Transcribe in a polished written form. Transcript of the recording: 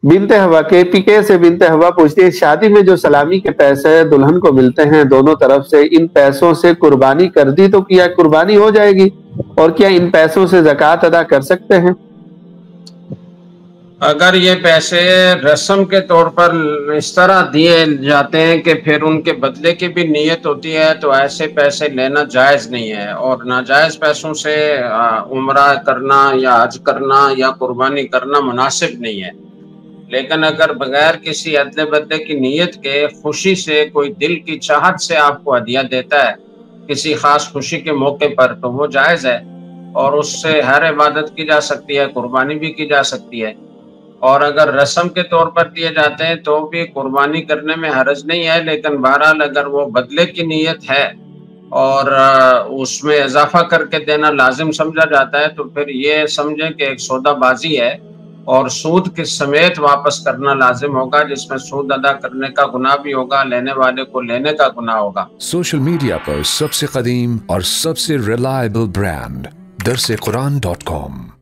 بنت ہوا KPK سے بنت ہوا پوچھتی ہے شادی میں جو سلامی کے پیسے دلہن کو ملتے ہیں دونوں طرف سے، ان پیسوں سے قربانی کر دی تو کیا قربانی ہو جائے گی؟ اور کیا ان پیسوں سے زکوٰۃ ادا کر سکتے ہیں؟ اگر یہ پیسے رسم کے طور پر اس طرح دیے جاتے ہیں کہ پھر ان کے بدلے کی بھی نیت ہوتی ہے تو ایسے پیسے لینا جائز نہیں ہے، اور ناجائز پیسوں سے عمرہ کرنا یا حج کرنا یا قربانی کرنا مناسب نہیں ہے۔ لیکن اگر بغیر کسی ادلے بدلے کی نیت کے خوشی سے کوئی دل کی چاہت سے آپ کو ہدیہ دیتا ہے کسی خاص خوشی کے موقع پر تو وہ جائز ہے، اور اس سے ہر عبادت کی جا سکتی ہے، قربانی بھی کی جا سکتی ہے۔ اور اگر رسم کے طور پر دیے جاتے ہیں تو بھی قربانی کرنے میں حرج نہیں ہے، لیکن بہرحال اگر وہ بدلے کی نیت ہے اور اس میں اضافہ کر کے دینا لازم سمجھا جاتا ہے تو پھر یہ سمجھیں کہ ایک سودا بازی ہے، اور سود کے سمیت واپس کرنا لازم ہوگا، جس میں سود ادا کرنے کا گناہ بھی ہوگا، لینے والے کو لینے کا گناہ ہوگا۔ سوشل میڈیا پر سب سے قدیم اور سب سے ریلائبل برانڈ درسقرآن.com